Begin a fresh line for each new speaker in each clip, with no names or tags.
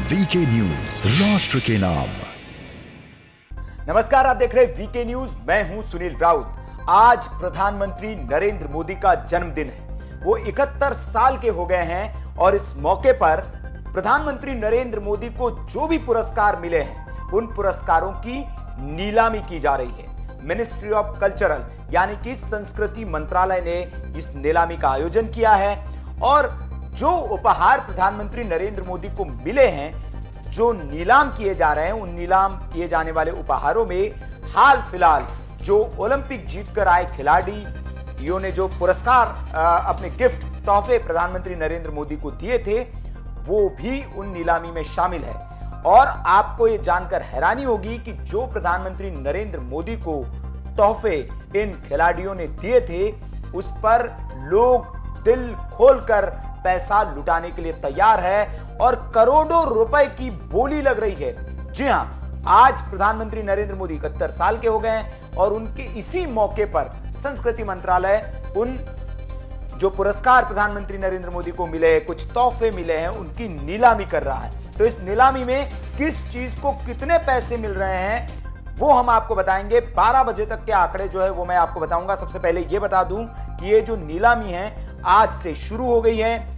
VK news, राष्ट्र के नाम।
नमस्कार, आप देख रहे हैं वीके न्यूज। मैं हूं सुनील राउत। आज प्रधानमंत्री नरेंद्र मोदी का जन्मदिन है। वो 71 साल के हो गए हैं और इस मौके पर प्रधानमंत्री नरेंद्र मोदी को जो भी पुरस्कार मिले हैं उन पुरस्कारों की नीलामी की जा रही है। मिनिस्ट्री ऑफ कल्चरल यानी कि संस्कृति मंत्रालय ने इस नीलामी का आयोजन किया है और जो उपहार प्रधानमंत्री नरेंद्र मोदी को मिले हैं, जो नीलाम किए जा रहे हैं, उन नीलाम किए जाने वाले उपहारों में हाल फिलहाल जो ओलंपिक जीतकर आए खिलाड़ियों ने जो पुरस्कार अपने गिफ्ट तोहफे प्रधानमंत्री नरेंद्र मोदी को दिए थे, वो भी उन नीलामी में शामिल है। और आपको ये जानकर हैरानी होगी कि जो प्रधानमंत्री नरेंद्र मोदी को तोहफे इन खिलाड़ियों ने दिए थे, उस पर लोग दिल खोलकर पैसा लुटाने के लिए तैयार है और करोड़ों रुपए की बोली लग रही है। जी हां, आज प्रधानमंत्री नरेंद्र मोदी 71 साल के हो गए हैं और उनके इसी मौके पर संस्कृति मंत्रालय उन जो पुरस्कार प्रधानमंत्री नरेंद्र मोदी को मिले, कुछ तोहफे मिले हैं, उनकी नीलामी कर रहा है। तो इस नीलामी में किस चीज को कितने पैसे मिल रहे हैं वो हम आपको बताएंगे। 12 बजे तक के आंकड़े जो है वो मैं आपको बताऊंगा। सबसे पहले ये बता दूं कि ये जो नीलामी है आज से शुरू हो गई है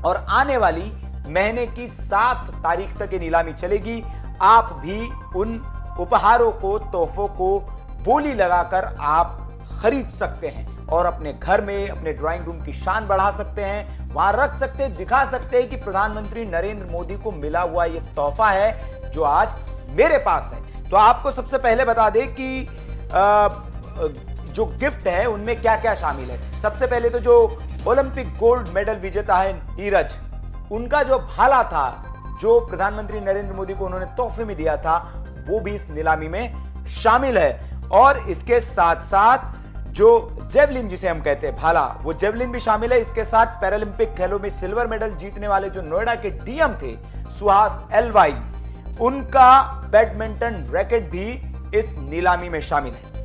और आने वाली महीने की 7 तारीख तक ये नीलामी चलेगी। आप भी उन उपहारों को, तोहफों को बोली लगाकर आप खरीद सकते हैं और अपने घर में, अपने ड्राइंग रूम की शान बढ़ा सकते हैं, वहां रख सकते हैं, दिखा सकते हैं कि प्रधानमंत्री नरेंद्र मोदी को मिला हुआ ये तोहफा है जो आज मेरे पास है। तो आपको सबसे पहले बता दें कि जो गिफ्ट है उनमें क्या क्या शामिल है। सबसे पहले तो जो ओलंपिक गोल्ड मेडल विजेता है नीरज, उनका जो भाला था जो प्रधानमंत्री नरेंद्र मोदी को उन्होंने तोहफे में दिया था, वो भी इस नीलामी में शामिल है। और इसके साथ साथ जो जेवलिन जिसे हम कहते हैं भाला, वो जेवलिन भी शामिल है। इसके साथ पैरालंपिक खेलों में सिल्वर मेडल जीतने वाले जो नोएडा के डीएम थे सुहास एलवाई, उनका बैडमिंटन रैकेट भी इस नीलामी में शामिल है।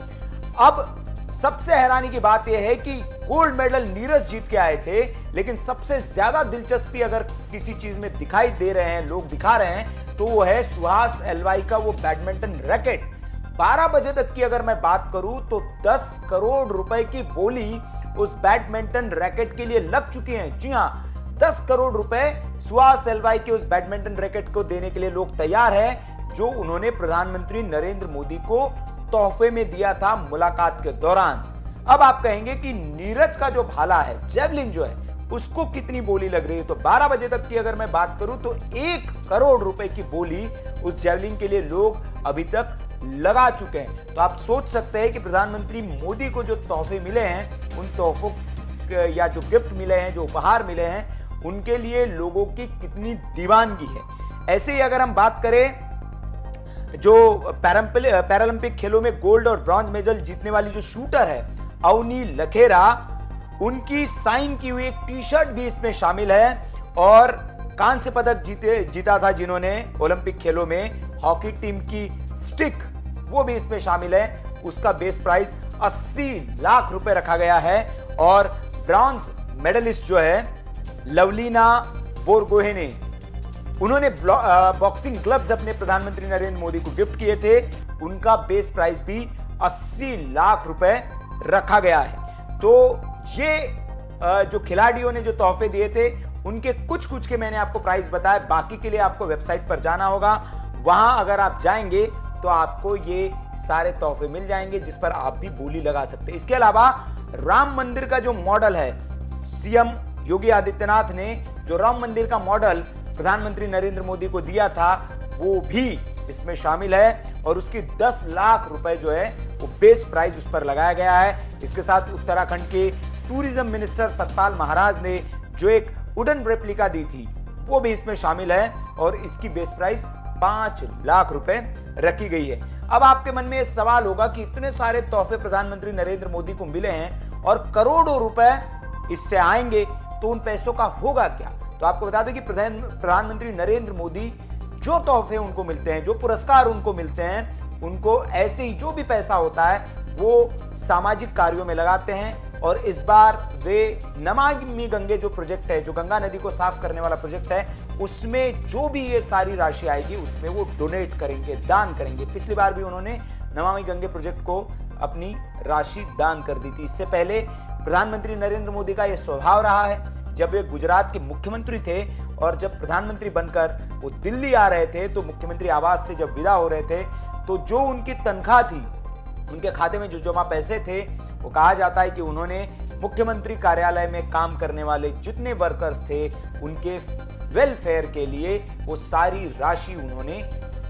अब सबसे हैरानी की बात यह है कि गोल्ड मेडल नीरज जीत के आए थे, लेकिन सबसे ज्यादा दिलचस्पी अगर किसी चीज में दिखाई दे रहे हैं, लोग दिखा रहे हैं, तो वो है सुहास एलवाई का वो बैडमिंटन रैकेट। 12 बजे तक की अगर मैं बात करूं तो 10 करोड़ रुपए की बोली उस बैडमिंटन रैकेट के लिए लग चुकी है। जी हां, 10 करोड़ रुपए सुहास एलवाई के उस बैडमिंटन रैकेट को देने के लिए लोग तैयार है, जो उन्होंने प्रधानमंत्री नरेंद्र मोदी को तोहफे में दिया था मुलाकात के दौरान। अब आप कहेंगे कि नीरज का जो भाला है, जेवलिन जो है, उसको कितनी बोली लग रही है। तो 12 बजे तक की अगर मैं बात करूं तो 1 करोड़ रुपए की बोली उस जेवलिन के लिए लोग अभी तक लगा चुके हैं। तो आप सोच सकते हैं कि प्रधानमंत्री मोदी को जो तोहफे मिले हैं, उन तोहफों या जो गिफ्ट मिले हैं, जो उपहार मिले हैं, उनके लिए लोगों की कितनी दीवानगी है। ऐसे ही अगर हम बात करें जो पैरालंपिक खेलों में गोल्ड और ब्रॉन्ज मेडल जीतने वाली जो शूटर है अवनी लखेरा, उनकी साइन की हुई एक टी शर्ट भी इसमें शामिल है। और कांस्य पदक जीता था जिन्होंने ओलंपिक खेलों में, हॉकी टीम की स्टिक, वो भी इसमें शामिल है। उसका बेस प्राइस 80 लाख रुपए रखा गया है। और ब्रॉन्ज मेडलिस्ट जो है लवलीना बोरगोहेने, उन्होंने बॉक्सिंग ग्लव्स अपने प्रधानमंत्री नरेंद्र मोदी को गिफ्ट किए थे। उनका बेस प्राइस भी 80 लाख रुपए रखा गया है। तो ये जो खिलाड़ियों ने जो तोहफे दिए थे, उनके कुछ कुछ के मैंने आपको प्राइस बताया। बाकी के लिए आपको वेबसाइट पर जाना होगा। वहां अगर आप जाएंगे तो आपको ये सारे तोहफे मिल जाएंगे जिस पर आप भी बोली लगा सकते हैं। इसके अलावा राम मंदिर का जो मॉडल है, सीएम योगी आदित्यनाथ ने जो राम मंदिर का मॉडल प्रधानमंत्री नरेंद्र मोदी को दिया था, वो भी इसमें शामिल है। और उसकी 10 लाख रुपए जो है वो बेस प्राइस उस पर लगाया गया है। इसके साथ उत्तराखंड के टूरिज्म मिनिस्टर सतपाल महाराज ने जो एक वुडन रेप्लिका दी थी, वो भी इसमें शामिल है और इसकी बेस प्राइस 5 लाख रुपए रखी गई है। अब आपके मन में यह सवाल होगा कि इतने सारे तोहफे प्रधानमंत्री नरेंद्र मोदी को मिले हैं और करोड़ों रुपए इससे आएंगे, तो उन पैसों का होगा क्या। तो आपको बता दें कि प्रधानमंत्री नरेंद्र मोदी जो तोहफे उनको मिलते हैं, जो पुरस्कार उनको मिलते हैं, उनको ऐसे ही जो भी पैसा होता है वो सामाजिक कार्यों में लगाते हैं और इस बार वे नमामि गंगे जो प्रोजेक्ट है, जो गंगा नदी को साफ करने वाला प्रोजेक्ट है, उसमें जो भी ये सारी राशि आएगी उसमें वो डोनेट करेंगे, दान करेंगे। पिछली बार भी उन्होंने नमामि गंगे प्रोजेक्ट को अपनी राशि दान कर दी थी। इससे पहले प्रधानमंत्री नरेंद्र मोदी का यह स्वभाव रहा है, जब वे गुजरात के मुख्यमंत्री थे और जब प्रधानमंत्री बनकर वो दिल्ली आ रहे थे, तो मुख्यमंत्री आवास से जब विदा हो रहे थे, तो जो उनकी तनख्वाह थी, उनके खाते में जो जमा पैसे थे, वो कहा जाता है कि उन्होंने मुख्यमंत्री कार्यालय में काम करने वाले जितने वर्कर्स थे उनके वेलफेयर के लिए वो सारी राशि उन्होंने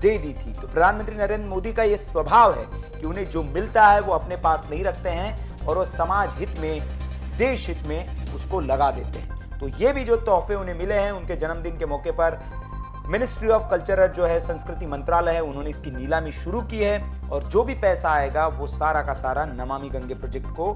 दे दी थी। तो प्रधानमंत्री नरेंद्र मोदी का ये स्वभाव है कि उन्हें जो मिलता है वो अपने पास नहीं रखते हैं और वो समाज हित में, देश हित में उसको लगा देते हैं। तो ये भी जो तोहफे उन्हें मिले हैं उनके जन्मदिन के मौके पर, मिनिस्ट्री ऑफ कल्चर जो है, संस्कृति मंत्रालय है, उन्होंने इसकी नीलामी शुरू की है और जो भी पैसा आएगा वो सारा का सारा नमामि गंगे प्रोजेक्ट को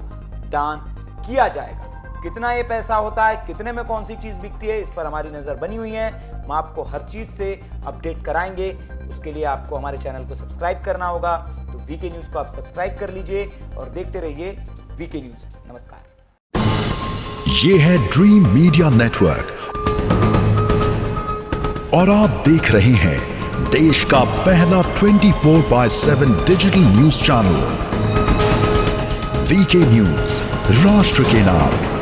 दान किया जाएगा। कितना ये पैसा होता है, कितने में कौन सी चीज बिकती है, इस पर हमारी नजर बनी हुई है। हम आपको हर चीज से अपडेट कराएंगे। उसके लिए आपको हमारे चैनल को सब्सक्राइब करना होगा। तो वीके न्यूज को आप सब्सक्राइब कर लीजिए और देखते रहिए वीके न्यूज। नमस्कार।
ये है ड्रीम मीडिया नेटवर्क और आप देख रहे हैं देश का पहला 24/7 digital news channel VK news, राष्ट्र के नाम।